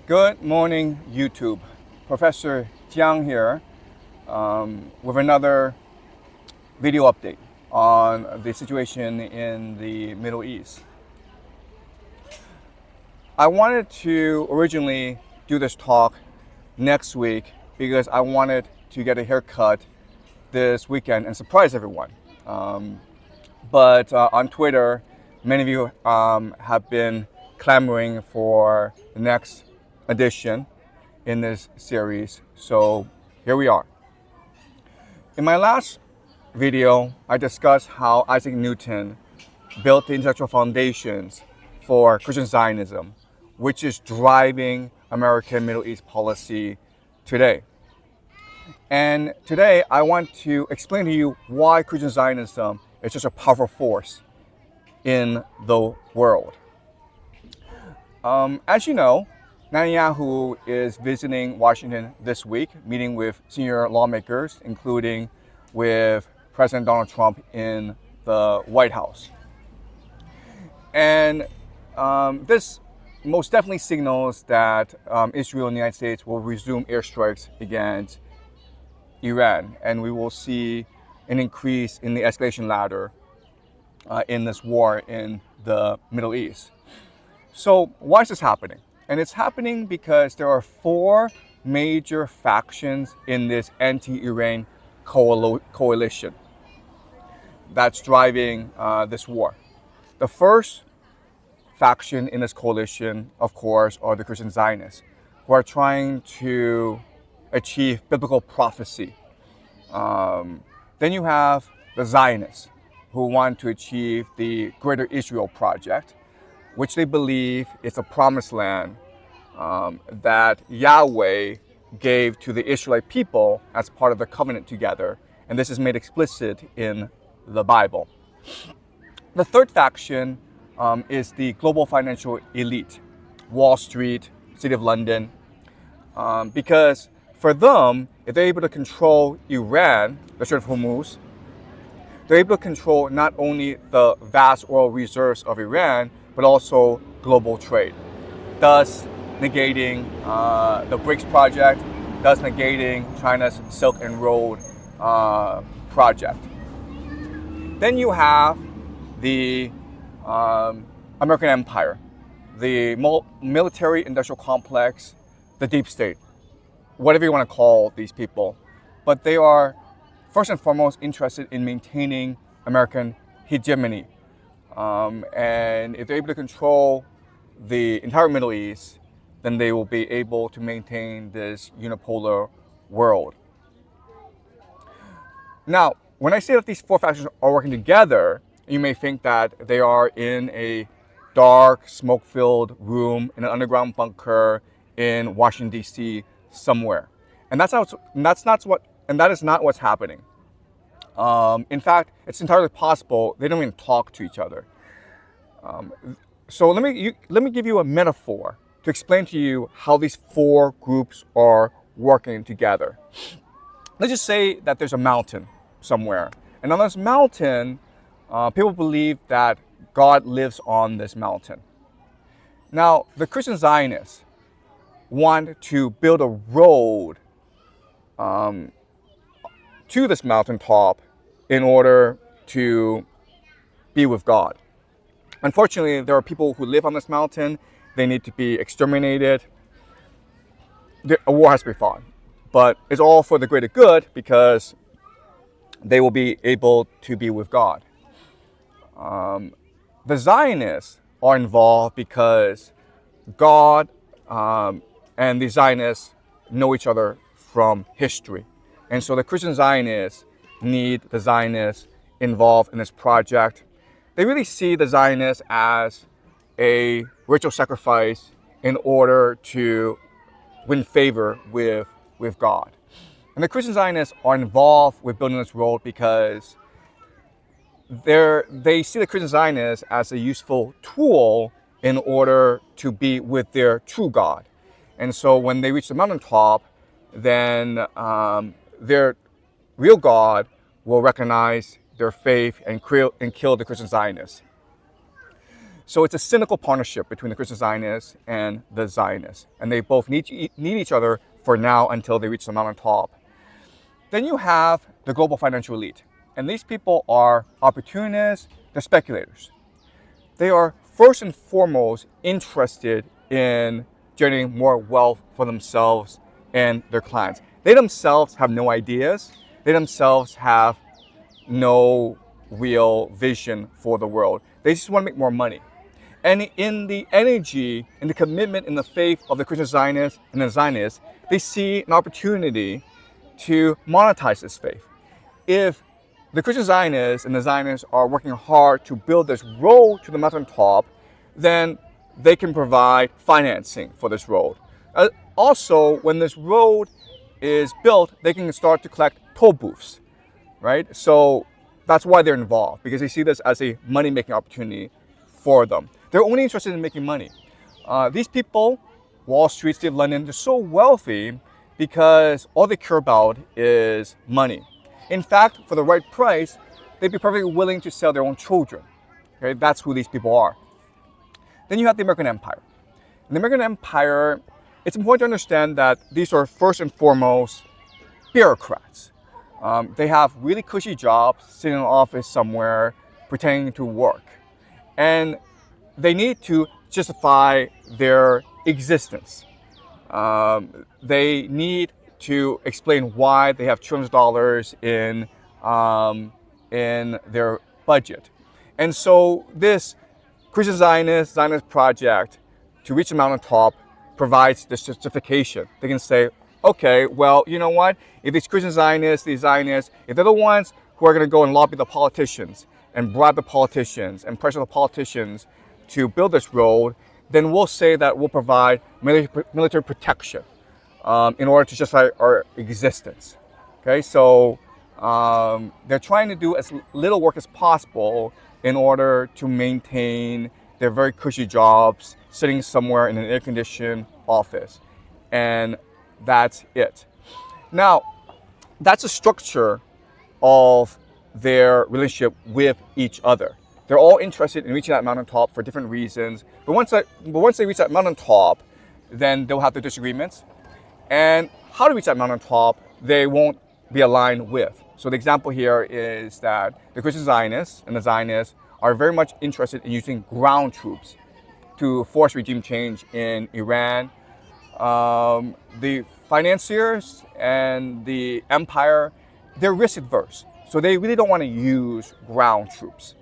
Good morning, YouTube. Professor Jiang here with another video update on the situation in the Middle East. I wanted to originally do this talk next week because I wanted to get a haircut this weekend and surprise everyone. But on Twitter, many of you have been clamoring for the next edition in this series, so here we are. In my last video, I discussed how Isaac Newton built the intellectual foundations for Christian Zionism, which is driving American Middle East policy today. And today, I want to explain to you why Christian Zionism is such a powerful force in the world. As you know, Netanyahu is visiting Washington this week, meeting with senior lawmakers, including with President Donald Trump in the White House. And this most definitely signals that Israel and the United States will resume airstrikes against Iran, and we will see an increase in the escalation ladder in this war in the Middle East. So why is this happening? And it's happening because there are four major factions in this anti-Iran coalition that's driving this war. The first faction in this coalition, of course, are the Christian Zionists, who are trying to achieve biblical prophecy. Then you have the Zionists, who want to achieve the Greater Israel Project, which they believe is a promised land that Yahweh gave to the Israelite people as part of the covenant together. And this is made explicit in the Bible. The third faction is the global financial elite, Wall Street, City of London, because for them, if they're able to control Iran, the Strait of Hormuz, they're able to control not only the vast oil reserves of Iran, but also global trade, thus negating the BRICS project, thus negating China's Silk and Road project. Then you have the American empire, the military-industrial complex, the deep state, whatever you want to call these people. But they are first and foremost interested in maintaining American hegemony. And if they're able to control the entire Middle East, then they will be able to maintain this unipolar world. Now, when I say that these four factions are working together, you may think that they are in a dark, smoke-filled room in an underground bunker in Washington, D.C. somewhere. And that is not what's happening. In fact, it's entirely possible they don't even talk to each other. So let me give you a metaphor to explain to you how these four groups are working together. Let's just say that there's a mountain somewhere, and on this mountain, people believe that God lives on this mountain. Now, the Christian Zionists want to build a road to this mountaintop in order to be with God. Unfortunately, there are people who live on this mountain. They need to be exterminated. A war has to be fought. But it's all for the greater good because they will be able to be with God. The Zionists are involved because God and the Zionists know each other from history. And so the Christian Zionists need the Zionists involved in this project. They really see the Zionists as a ritual sacrifice in order to win favor with God. And the Christian Zionists are involved with building this road because they see the Christian Zionists as a useful tool in order to be with their true God. And so when they reach the mountaintop, then their real God will recognize their faith and kill the Christian Zionists. So it's a cynical partnership between the Christian Zionists and the Zionists. And they both need each other for now until they reach the mountaintop. Then you have the global financial elite. And these people are opportunists, they're speculators. They are first and foremost interested in generating more wealth for themselves and their clients. They themselves have no ideas. They themselves have no real vision for the world. They just want to make more money. And in the energy, in the commitment, in the faith of the Christian Zionists and the Zionists, they see an opportunity to monetize this faith. If the Christian Zionists and the Zionists are working hard to build this road to the mountaintop, then they can provide financing for this road. Also, when this road is built, they can start to collect toll booths, right? So that's why they're involved, because they see this as a money-making opportunity for them. They're only interested in making money. These people, Wall Street, City of London, they're so wealthy because all they care about is money. In fact, for the right price, they'd be perfectly willing to sell their own children. Okay, that's who these people are. Then you have the American Empire. In the American Empire, it's important to understand that these are first and foremost bureaucrats. They have really cushy jobs, sitting in an office somewhere, pretending to work. And they need to justify their existence. They need to explain why they have trillions of dollars in their budget. And so this Christian Zionist project to reach the mountaintop provides this justification. They can say, okay, well, you know what? If these Christian Zionists, these Zionists, if they're the ones who are going to go and lobby the politicians and bribe the politicians and pressure the politicians to build this road, then we'll say that we'll provide military protection in order to justify our existence. Okay, so they're trying to do as little work as possible in order to maintain their very cushy jobs, sitting somewhere in an air-conditioned office. And that's it. Now, that's the structure of their relationship with each other. They're all interested in reaching that mountaintop for different reasons. But once they reach that mountaintop, then they'll have their disagreements. And how to reach that mountaintop, they won't be aligned with. So the example here is that the Christian Zionists and the Zionists are very much interested in using ground troops to force regime change in Iran. The financiers and the empire, they're risk adverse. So they really don't want to use ground troops.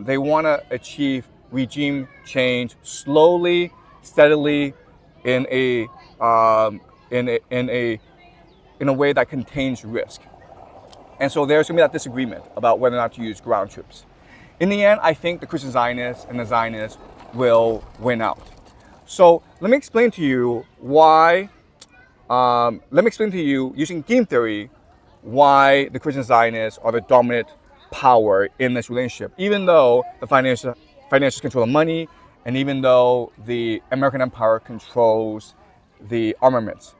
They want to achieve regime change slowly, steadily, in a way that contains risk. And so there's going to be that disagreement about whether or not to use ground troops. In the end, I think the Christian Zionists and the Zionists will win out. So let me explain to you why. Using game theory why the Christian Zionists are the dominant power in this relationship, even though the financiers control the money, and even though the American empire controls the armaments.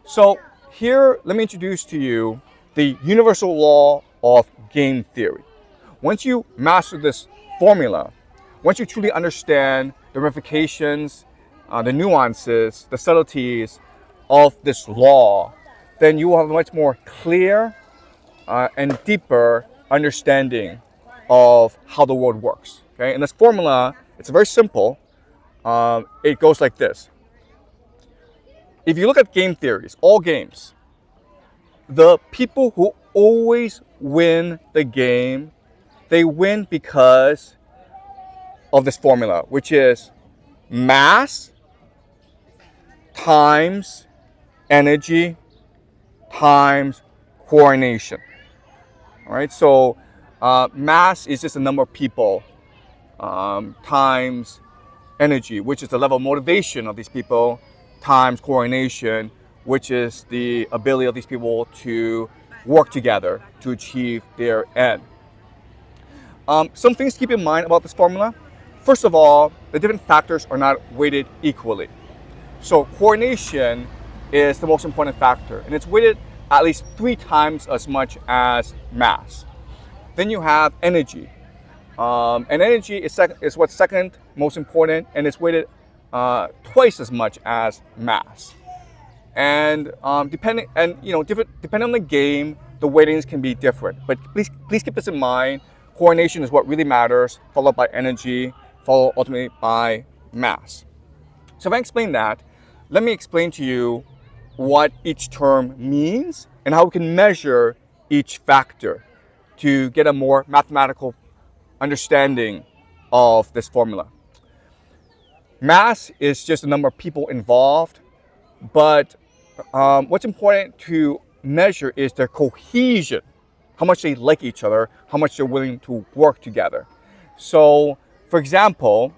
So here, let me introduce to you the universal law of game theory. Once you master this formula, once you truly understand the ramifications, the nuances, the subtleties of this law, then you will have a much more clear and deeper understanding of how the world works. Okay, and this formula, it's very simple. It goes like this. If you look at game theories, all games, the people who always win the game, they win because of this formula, which is mass times energy times coordination. All right, so mass is just the number of people times energy, which is the level of motivation of these people, times coordination, which is the ability of these people to work together to achieve their end. Some things to keep in mind about this formula. First of all, the different factors are not weighted equally. So coordination is the most important factor, and it's weighted at least 3 times as much as mass. Then you have energy. And energy is what's second most important, and it's weighted twice as much as mass. And depending on the game, the weightings can be different. But please keep this in mind. Coordination is what really matters, followed by energy, followed ultimately by mass. So if I explain that, let me explain to you what each term means and how we can measure each factor to get a more mathematical understanding of this formula. Mass is just the number of people involved, but what's important to measure is their cohesion, how much they like each other, how much they're willing to work together. So, for example,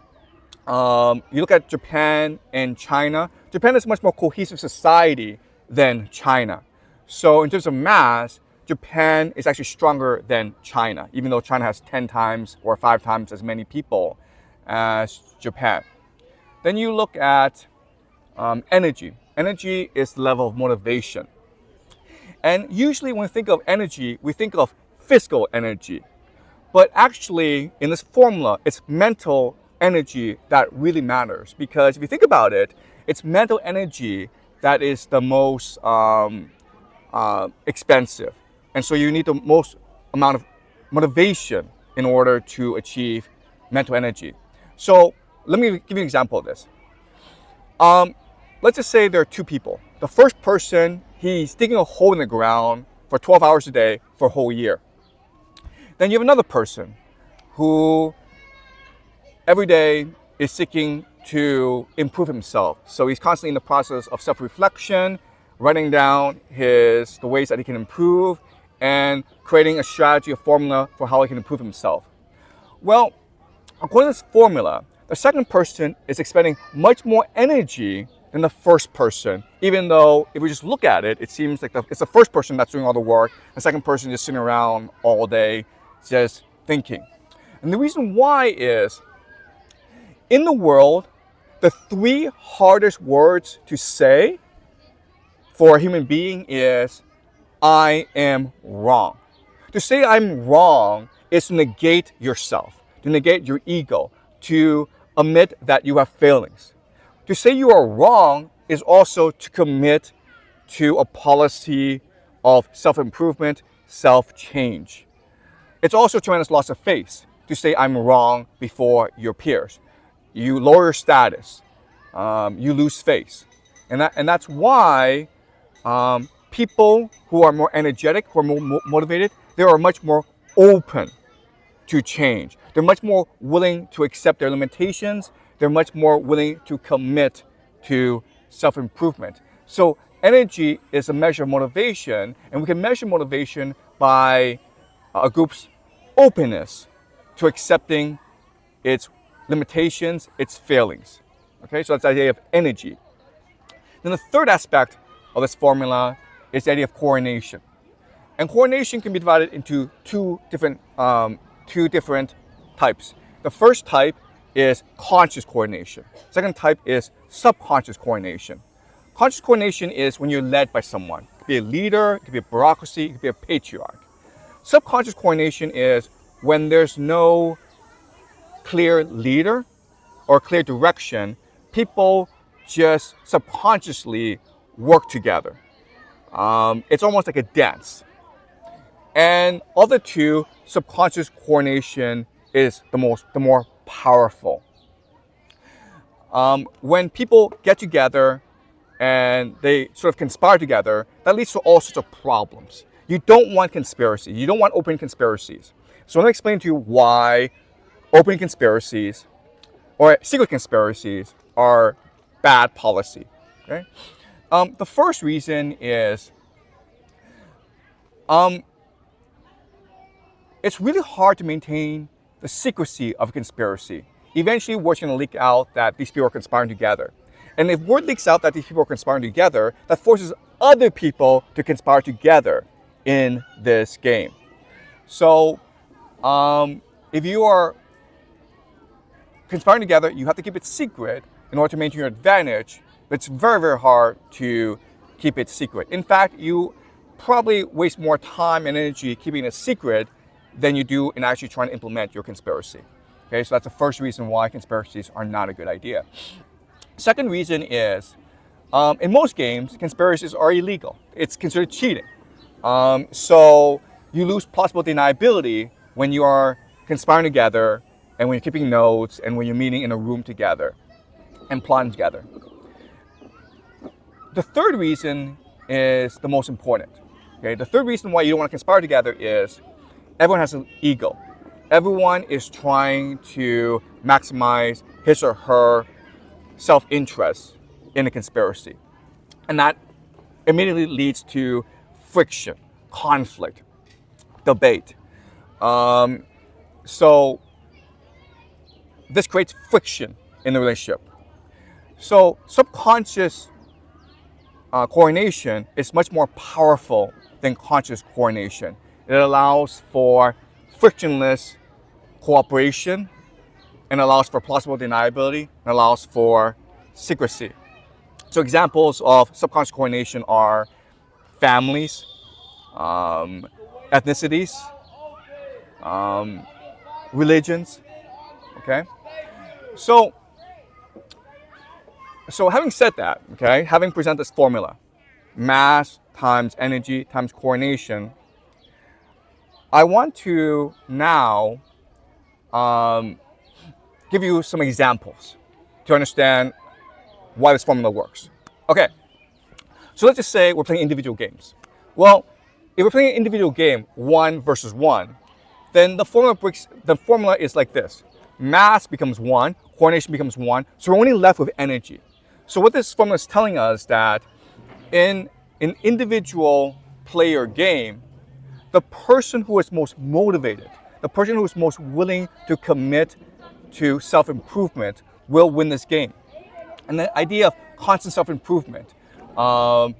you look at Japan and China. Japan is a much more cohesive society than China. So in terms of mass, Japan is actually stronger than China, even though China has 10 times or 5 times as many people as Japan. Then you look at energy. Energy is the level of motivation. And usually when we think of energy, we think of physical energy. But actually, in this formula, it's mental energy that really matters. Because if you think about it, it's mental energy that is the most expensive. And so you need the most amount of motivation in order to achieve mental energy. So let me give you an example of this. Let's just say there are 2 people. The first person, he's digging a hole in the ground for 12 hours a day for a whole year. Then you have another person who every day is seeking to improve himself. So he's constantly in the process of self-reflection, writing down the ways that he can improve, and creating a strategy, a formula for how he can improve himself. Well, according to this formula, the second person is expending much more energy than the first person, even though if we just look at it, it seems like it's the first person that's doing all the work, the second person just sitting around all day just thinking. And the reason why is, in the world, the 3 hardest words to say for a human being is, I am wrong. To say I'm wrong is to negate yourself, to negate your ego, to admit that you have failings. To say you are wrong is also to commit to a policy of self-improvement, self-change. It's also a tremendous loss of faith to say I'm wrong before your peers. You lower your status, you lose face. And that's why people who are more energetic, who are more motivated, they are much more open to change. They're much more willing to accept their limitations. They're much more willing to commit to self-improvement. So energy is a measure of motivation, and we can measure motivation by a group's openness to accepting its limitations, its failings. Okay, so that's the idea of energy. Then the third aspect of this formula is the idea of coordination. And coordination can be divided into two different types. The first type is conscious coordination. Second type is subconscious coordination. Conscious coordination is when you're led by someone. It could be a leader, it could be a bureaucracy, it could be a patriarch. Subconscious coordination is when there's no clear leader or clear direction, people just subconsciously work together. It's almost like a dance. And of the two, subconscious coordination is the more powerful. When people get together and they sort of conspire together, that leads to all sorts of problems. You don't want conspiracy. You don't want open conspiracies. So I'm going to explain to you why open conspiracies or secret conspiracies are bad policy. Okay? The first reason is it's really hard to maintain the secrecy of a conspiracy. Eventually, word's going to leak out that these people are conspiring together. And if word leaks out that these people are conspiring together, that forces other people to conspire together in this game. So if you are conspiring together, you have to keep it secret in order to maintain your advantage. But it's very, very hard to keep it secret. In fact, you probably waste more time and energy keeping it secret than you do in actually trying to implement your conspiracy. Okay, so that's the first reason why conspiracies are not a good idea. Second reason is, in most games, conspiracies are illegal. It's considered cheating. So you lose plausible deniability when you are conspiring together, and when you're keeping notes, and when you're meeting in a room together and plotting together. The third reason is the most important. Okay, the third reason why you don't want to conspire together is everyone has an ego. Everyone is trying to maximize his or her self-interest in a conspiracy. And that immediately leads to friction, conflict, debate. So this creates friction in the relationship. So subconscious coordination is much more powerful than conscious coordination. It allows for frictionless cooperation, and allows for plausible deniability, and allows for secrecy. So examples of subconscious coordination are families, ethnicities, religions. Okay, so having said that, okay, having presented this formula, mass times energy times coordination, I want to now give you some examples to understand why this formula works. Okay, so let's just say we're playing individual games. Well, if we're playing an individual game, 1 versus 1, then the formula is like this. Mass becomes 1, coordination becomes 1, so we're only left with energy. So what this formula is telling us that in an individual player game, the person who is most motivated, the person who is most willing to commit to self-improvement will win this game. And the idea of constant self-improvement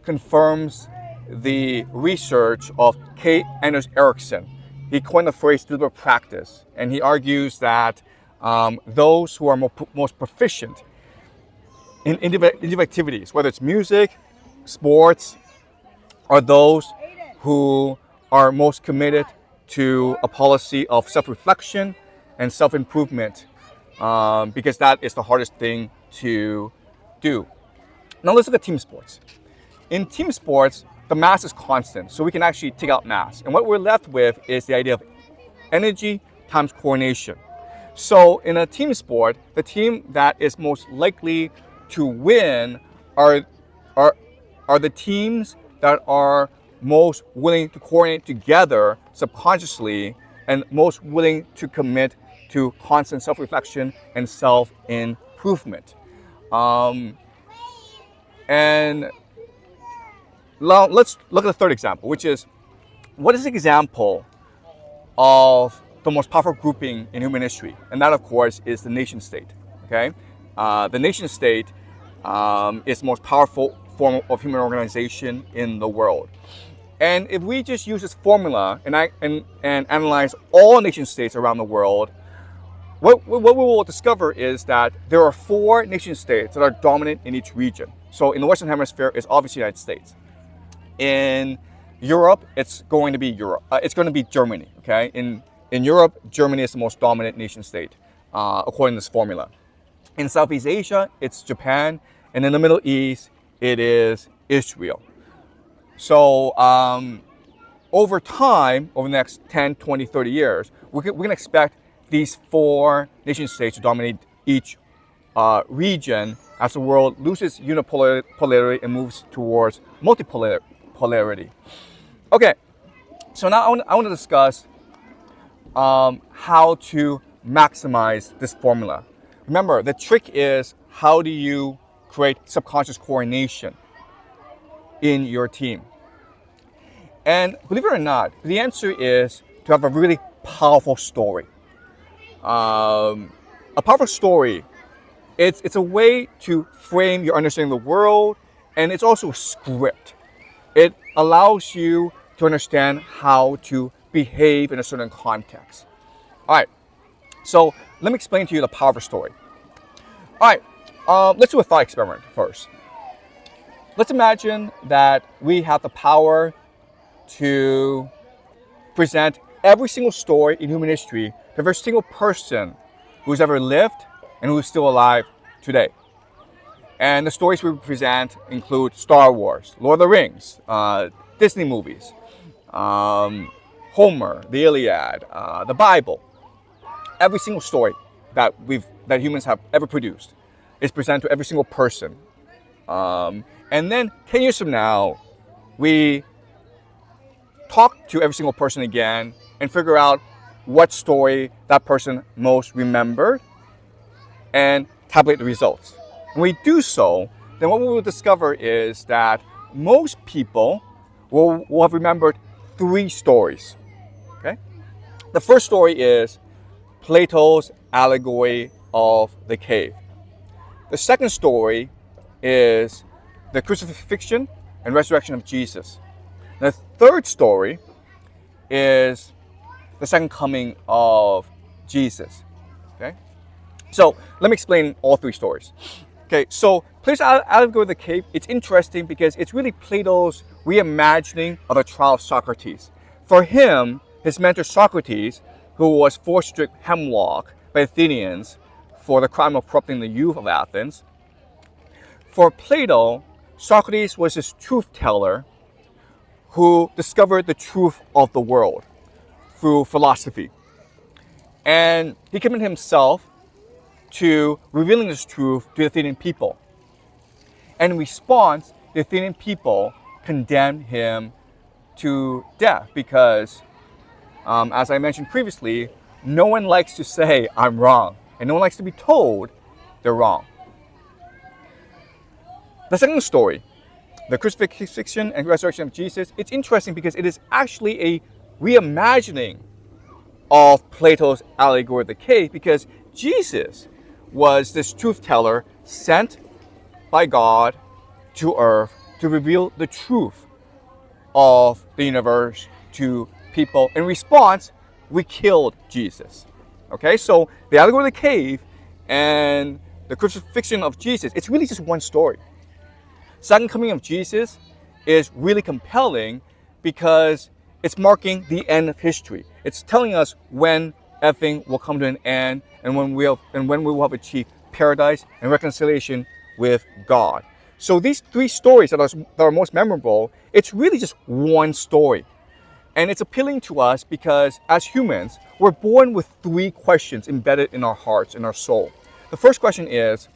confirms the research of K. Anders Ericsson. He coined the phrase deliberate practice, and he argues that those who are most proficient in individual activities, whether it's music, sports, are those who are most committed to a policy of self-reflection and self-improvement, because that is the hardest thing to do. Now let's look at team sports. In team sports, the mass is constant, so we can actually take out mass. And what we're left with is the idea of energy times coordination. So in a team sport, the team that is most likely to win are the teams that are most willing to coordinate together subconsciously and most willing to commit to constant self-reflection and self-improvement. And now let's look at the third example, which is, what is the example of the most powerful grouping in human history? And that, of course, is the nation state. Okay, the nation state is the most powerful form of human organization in the world. And if we just use this formula and analyze all nation states around the world, what we will discover is that there are 4 nation states that are dominant in each region. So in the Western Hemisphere, it's obviously the United States. In Europe, it's going to be Germany. Okay, in Europe, Germany is the most dominant nation state, according to this formula. In Southeast Asia, it's Japan, and in the Middle East, it is Israel. So over time, over the next 10, 20, 30 years, we're going to expect these 4 nation states to dominate each region as the world loses unipolarity and moves towards multipolarity. Okay, so now I want to discuss how to maximize this formula. Remember, the trick is, how do you create subconscious coordination in your team? And believe it or not, the answer is to have a really powerful story. A powerful story, it's a way to frame your understanding of the world, and it's also a script. It allows you to understand how to behave in a certain context. All right, so let me explain to you the power of a story. All right, let's do a thought experiment first. Let's imagine that we have the power to present every single story in human history to every single person who's ever lived and who's still alive today. And the stories we present include Star Wars, Lord of the Rings, Disney movies, Homer, the Iliad, the Bible. Every single story that humans have ever produced is presented to every single person. And then 10 years from now, we talk to every single person again and figure out what story that person most remembered and tabulate the results. When we do so, then what we will discover is that most people will have remembered 3 stories. Okay? The first story is Plato's allegory of the cave. The second story is the crucifixion and resurrection of Jesus. The third story is the second coming of Jesus. Okay? So let me explain all 3 stories. Okay, so Plato's allegory of the cave, it's interesting because it's really Plato's reimagining of the trial of Socrates. For him, his mentor Socrates, who was forced to drink hemlock by Athenians for the crime of corrupting the youth of Athens. For Plato, Socrates was this truth teller who discovered the truth of the world through philosophy. And he committed himself to revealing this truth to the Athenian people. And in response, the Athenian people condemned him to death because, as I mentioned previously, no one likes to say, I'm wrong, and no one likes to be told they're wrong. The second story, the crucifixion and resurrection of Jesus, it's interesting because it is actually a reimagining of Plato's allegory of the cave, because Jesus was this truth teller sent by God to earth to reveal the truth of the universe to people. In response, we killed Jesus. Okay, so the allegory of the cave and the crucifixion of Jesus, it's really just one story. Second coming of Jesus is really compelling because it's marking the end of history. It's telling us when everything will come to an end and when we will have achieved paradise and reconciliation with God. So these 3 stories that are most memorable, it's really just one story. And it's appealing to us because as humans, we're born with 3 questions embedded in our hearts, in our soul. The first question is,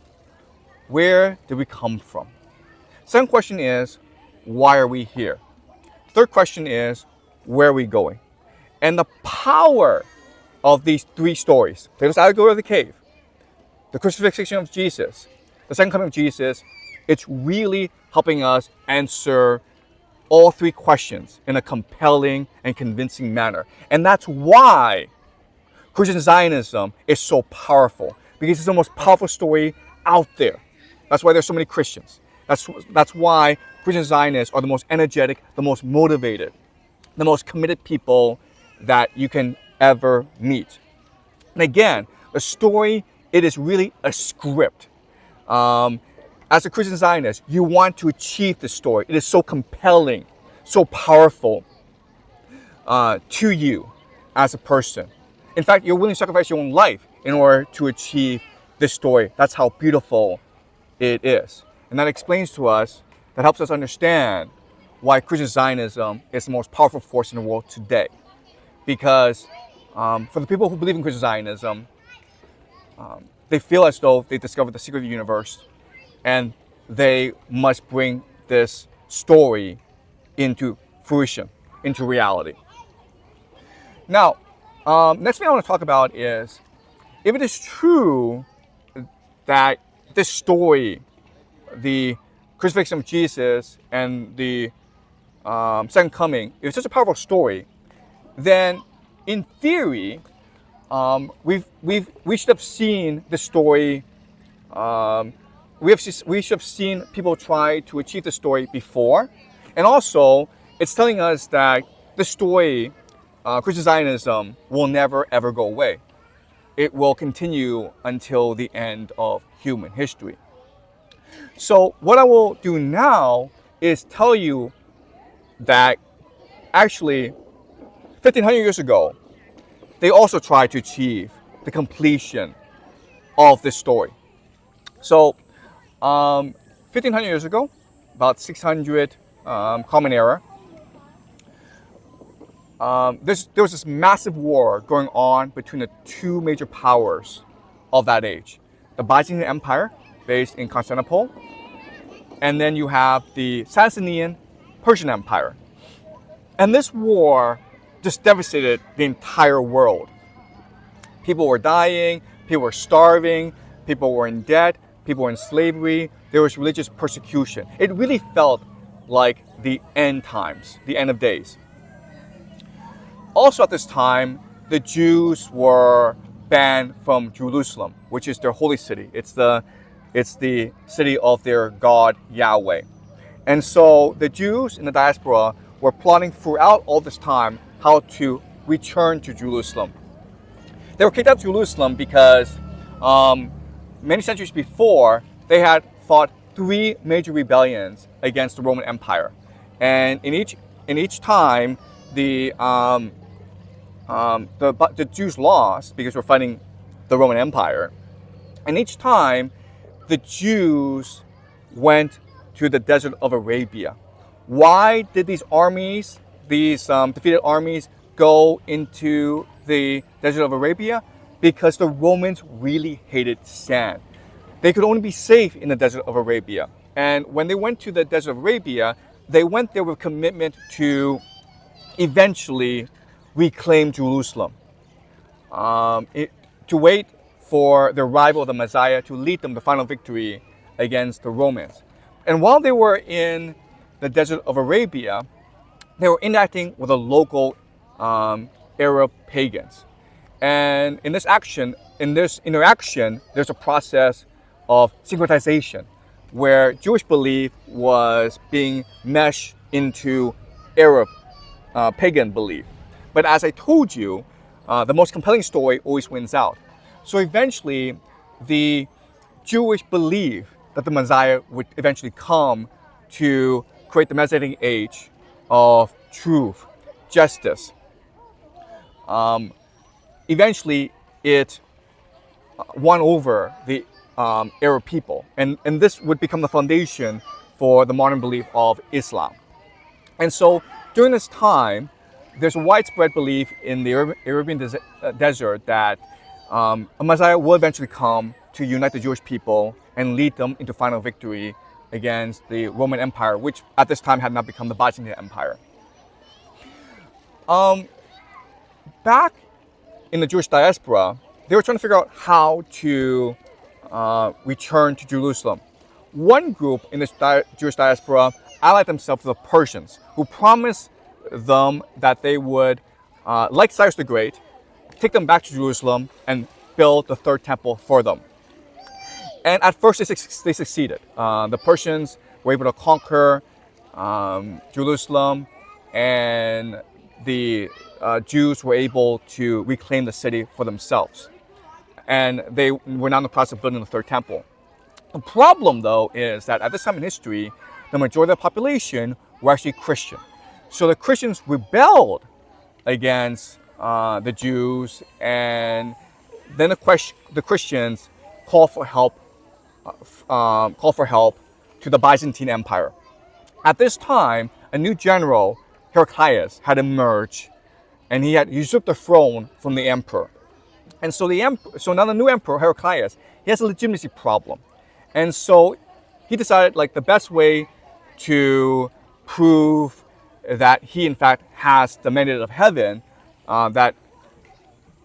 where did we come from? Second question is, why are we here? Third question is, where are we going? And the power of these 3 stories, Plato's allegory of the cave, the crucifixion of Jesus, the second coming of Jesus, it's really helping us answer all 3 questions in a compelling and convincing manner. And that's why Christian Zionism is so powerful, because it's the most powerful story out there. That's why there's so many Christians. That's why Christian Zionists are the most energetic, the most motivated, the most committed people that you can ever meet. And again, the story, it is really a script. As a Christian Zionist, you want to achieve the story. It is so compelling, so powerful to you as a person. In fact, you're willing to sacrifice your own life in order to achieve this story. That's how beautiful it is. And that explains to us, that helps us understand why Christian Zionism is the most powerful force in the world today. Because for the people who believe in Christian Zionism, they feel as though they discovered the secret of the universe, and they must bring this story into fruition, into reality. Now, next thing I want to talk about is, if it is true that this story, the crucifixion of Jesus and the second coming, is such a powerful story, then in theory, we should have seen the story. We should have seen people try to achieve the story before, and also it's telling us that the story, Christian Zionism, will never ever go away. It will continue until the end of human history. So what I will do now is tell you that actually 1,500 years ago, they also tried to achieve the completion of this story. So, 1,500 years ago, about 600 Common Era, there was this massive war going on between the two major powers of that age. The Byzantine Empire, based in Constantinople, and then you have the Sasanian Persian Empire. And this war just devastated the entire world. People were dying, people were starving, people were in debt, people were in slavery, there was religious persecution. It really felt like the end times, the end of days. Also at this time, the Jews were banned from Jerusalem, which is their holy city. It's the city of their God Yahweh. And so the Jews in the diaspora were plotting throughout all this time how to return to Jerusalem. They were kicked out of Jerusalem because many centuries before, they had fought 3 major rebellions against the Roman Empire. And in each time, the Jews lost because we're fighting the Roman Empire. And each time, the Jews went to the desert of Arabia. Why did these armies, these defeated armies, go into the desert of Arabia? Because the Romans really hated sand. They could only be safe in the desert of Arabia. And when they went to the desert of Arabia, they went there with commitment to eventually reclaim Jerusalem, to wait for the arrival of the Messiah to lead them to final victory against the Romans. And while they were in the desert of Arabia, they were interacting with the local Arab pagans. And in this interaction, there's a process of syncretization where Jewish belief was being meshed into Arab pagan belief. But as I told you, the most compelling story always wins out. So eventually, the Jewish belief that the Messiah would eventually come to create the Messianic age of truth, justice. Eventually, it won over the Arab people. And this would become the foundation for the modern belief of Islam. And so during this time, there's a widespread belief in the Arabian desert that a Messiah will eventually come to unite the Jewish people and lead them into final victory against the Roman Empire, which at this time had not become the Byzantine Empire. Back in the Jewish diaspora, they were trying to figure out how to return to Jerusalem. One group in this Jewish diaspora allied themselves to the Persians, who promised them that they would, like Cyrus the Great, take them back to Jerusalem and build the third temple for them. And at first they succeeded. The Persians were able to conquer Jerusalem, and the Jews were able to reclaim the city for themselves. And they were now in the process of building the third temple. The problem, though, is that at this time in history, the majority of the population were actually Christian. So the Christians rebelled against the Jews, and then the Christians called for help to the Byzantine Empire. At this time, a new general, Heraclius, had emerged, and he had usurped the throne from the emperor. And so now the new emperor, Heraclius, he has a legitimacy problem. And so he decided, like, the best way to prove that he in fact has the mandate of heaven, that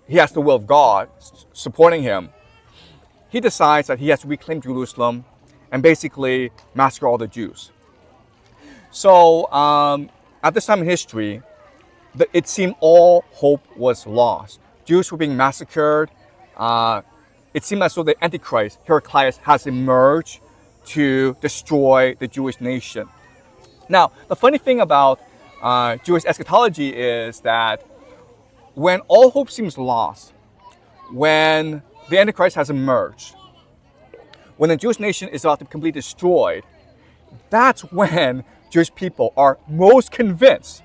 he has the will of God supporting him, he decides that he has to reclaim Jerusalem and basically massacre all the Jews. So at this time in history, it seemed all hope was lost. Jews were being massacred. It seemed as though the Antichrist, Heraclius, has emerged to destroy the Jewish nation. Now, the funny thing about Jewish eschatology is that when all hope seems lost, when the Antichrist has emerged, when the Jewish nation is about to be completely destroyed, that's when Jewish people are most convinced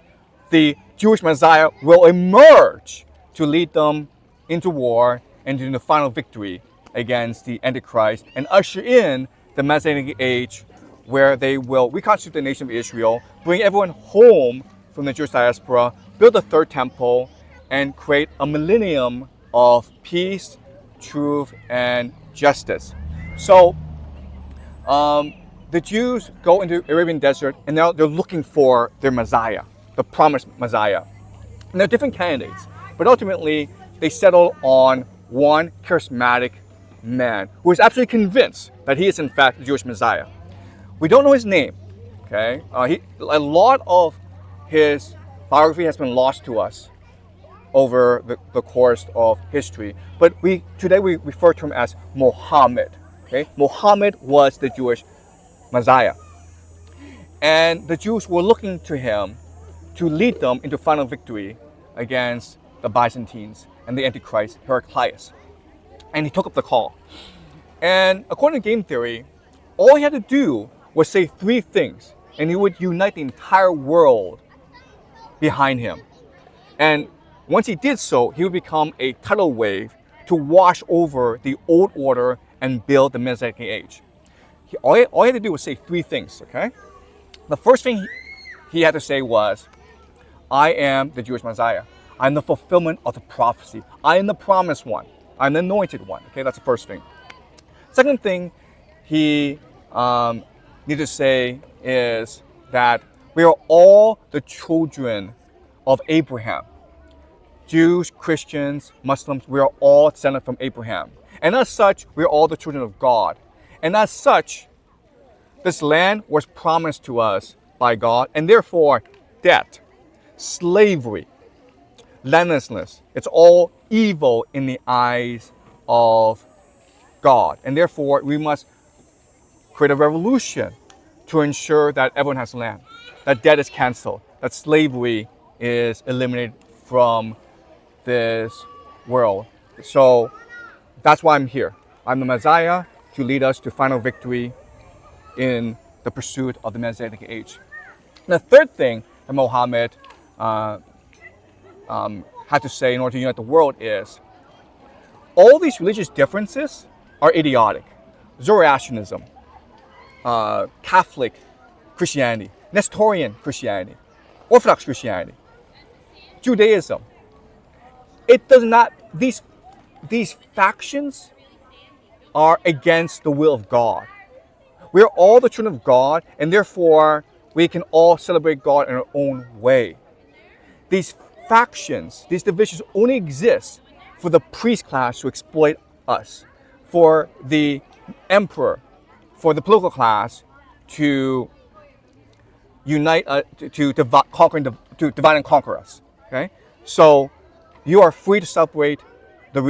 the Jewish Messiah will emerge to lead them into war and into the final victory against the Antichrist and usher in the Messianic age where they will reconstitute the nation of Israel, bring everyone home from the Jewish diaspora, build the third temple, and create a millennium of peace, truth, and justice. So the Jews go into Arabian desert and now they're looking for their Messiah, the promised Messiah. And there are different candidates, but ultimately they settle on one charismatic man who is absolutely convinced that he is in fact the Jewish Messiah. We don't know his name, okay? A lot of his biography has been lost to us over the course of history, but today we refer to him as Muhammad, okay? Muhammad was the Jewish Messiah. And the Jews were looking to him to lead them into final victory against the Byzantines and the Antichrist, Heraclius. And he took up the call. And according to game theory, all he had to do was say three things, and he would unite the entire world behind him. And once he did so, he would become a tidal wave to wash over the old order and build the Messianic age. All he had to do was say three things, okay? The first thing he had to say was, I am the Jewish Messiah. I'm the fulfillment of the prophecy. I am the promised one. I'm the anointed one. Okay, that's the first thing. Second thing he needed to say is that we are all the children of Abraham. Jews, Christians, Muslims, we are all descended from Abraham. And as such, we are all the children of God. And as such, this land was promised to us by God, and therefore debt, slavery, landlessness, it's all evil in the eyes of God. And therefore, we must create a revolution to ensure that everyone has land, that debt is canceled, that slavery is eliminated from this world. So that's why I'm here. I'm the Messiah to lead us to final victory in the pursuit of the Messianic age. And the third thing that Muhammad had to say in order to unite the world is, all these religious differences are idiotic. Zoroastrianism, Catholic Christianity, Nestorian Christianity, Orthodox Christianity, Judaism. It does not, these factions are against the will of God. We are all the children of God, and therefore we can all celebrate God in our own way. These factions, these divisions only exist for the priest class to exploit us, for the emperor, for the political class to unite, to divide and conquer us. Okay, so you are free to celebrate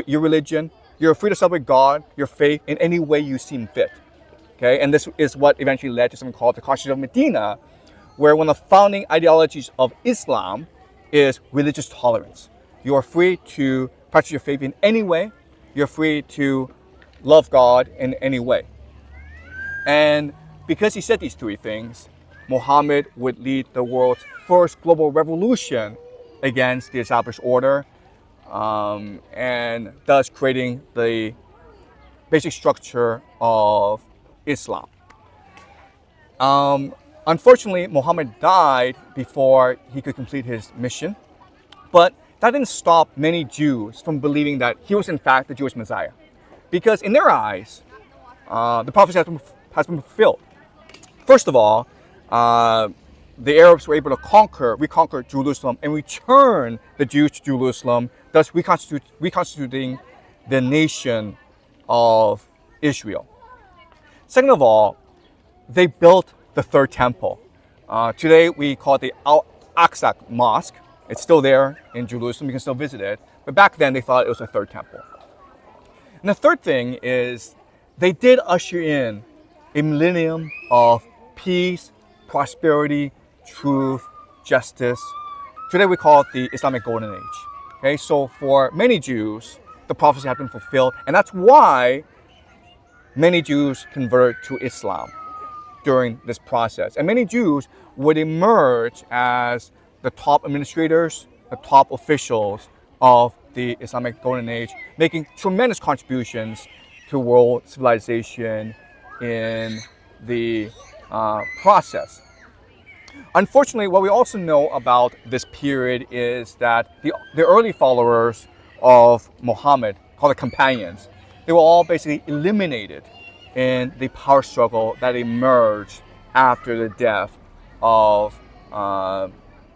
your religion. You're free to celebrate God, your faith, in any way you seem fit. Okay, and this is what eventually led to something called the Constitution of Medina, where one of the founding ideologies of Islam is religious tolerance. You are free to practice your faith in any way. You're free to love God in any way. And because he said these three things, Muhammad would lead the world's first global revolution against the established order, and thus creating the basic structure of Islam. Unfortunately, Muhammad died before he could complete his mission, but that didn't stop many Jews from believing that he was in fact the Jewish Messiah, because in their eyes, the prophecy has been fulfilled. First of all, the Arabs were able to reconquer Jerusalem and return the Jews to Jerusalem, thus reconstituting the nation of Israel. Second of all, they built the third temple. Today we call it the Al-Aqsa Mosque. It's still there in Jerusalem, you can still visit it. But back then they thought it was a third temple. And the third thing is, they did usher in a millennium of peace, prosperity, truth, justice. Today we call it the Islamic Golden Age. Okay, so for many Jews, the prophecy had been fulfilled, and that's why many Jews converted to Islam during this process. And many Jews would emerge as the top administrators, the top officials of the Islamic Golden Age, making tremendous contributions to world civilization in the process. Unfortunately, what we also know about this period is that the early followers of Muhammad, called the companions, they were all basically eliminated in the power struggle that emerged after the death of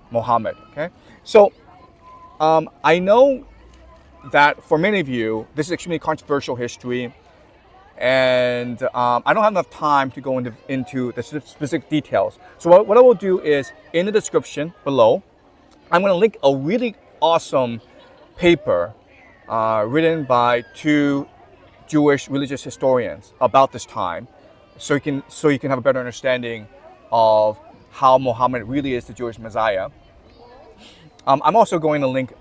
Muhammad. Okay, so I know that for many of you, this is extremely controversial history, and I don't have enough time to go into the specific details. So what I will do is, in the description below, I'm going to link a really awesome paper written by two Jewish religious historians about this time, so you can have a better understanding of how Muhammad really is the Jewish Messiah. I'm also going to link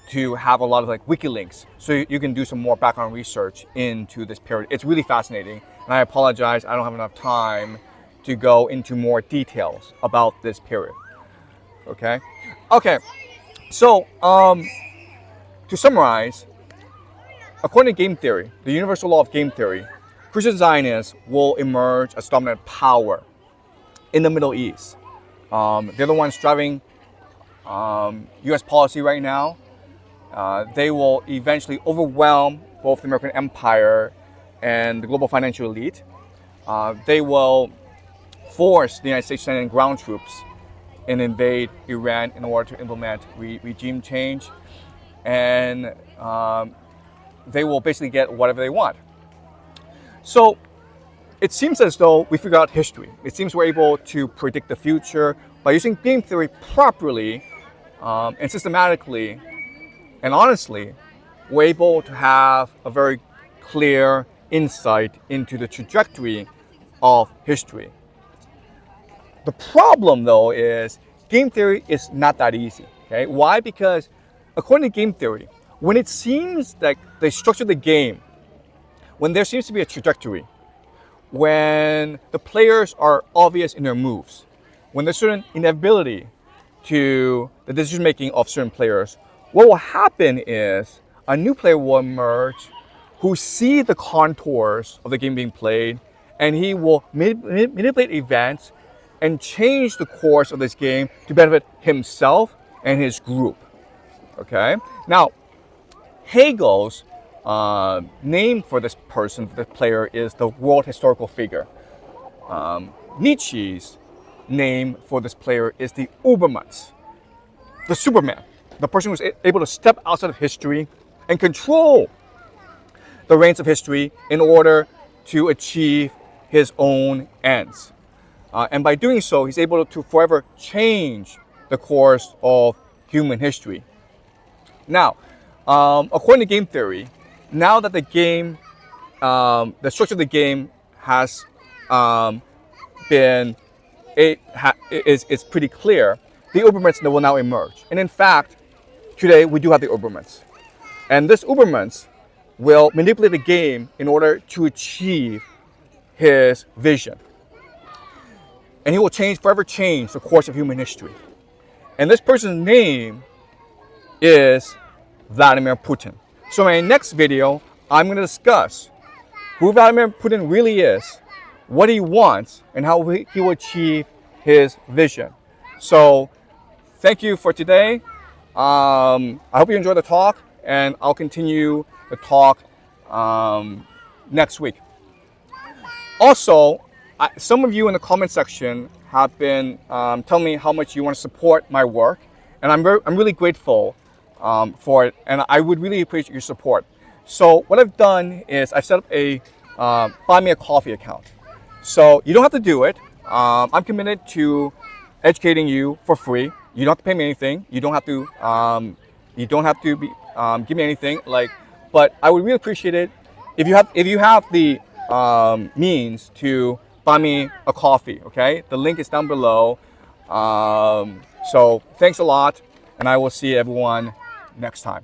to have a lot of wiki links, so you can do some more background research into this period. It's really fascinating, and I apologize I don't have enough time to go into more details about this period. Okay, so to summarize, according to game theory, the universal law of game theory, Christian Zionists will emerge as dominant power in the Middle East. They're the ones driving U.S. policy right now. They will eventually overwhelm both the American empire and the global financial elite. They will force the United States to send in ground troops and invade Iran in order to implement regime change. And they will basically get whatever they want. So it seems as though we figured out history. It seems we're able to predict the future by using game theory properly and systematically. And honestly, we're able to have a very clear insight into the trajectory of history. The problem, though, is game theory is not that easy. Okay? Why? Because according to game theory, when it seems like they structure the game, when there seems to be a trajectory, when the players are obvious in their moves, when there's certain inevitability to the decision making of certain players, what will happen is a new player will emerge who see the contours of the game being played, and he will manipulate events and change the course of this game to benefit himself and his group. Okay? Now, Hegel's name for this person, for this player, is the world historical figure. Nietzsche's name for this player is the Ubermensch, the Superman, the person who's able to step outside of history and control the reins of history in order to achieve his own ends. And by doing so, he's able to forever change the course of human history. Now, according to game theory, now that the game, the structure of the game has been, it's pretty clear, the Ubermensch will now emerge. And in fact, today we do have the Ubermensch. And this Ubermensch will manipulate the game in order to achieve his vision. And he will forever change the course of human history. And this person's name is Vladimir Putin. So in my next video, I'm going to discuss who Vladimir Putin really is, what he wants, and how he will achieve his vision. So thank you for today. I hope you enjoyed the talk, and I'll continue the talk next week. Also, some of you in the comment section have been telling me how much you want to support my work, and I'm really grateful for it, and I would really appreciate your support. So what I've done is I've set up a Buy Me a Coffee account. So you don't have to do it. I'm committed to educating you for free. You don't have to pay me anything. You don't have to give me anything. But I would really appreciate it if you have the means to buy me a coffee. Okay, the link is down below. So thanks a lot, and I will see everyone next time.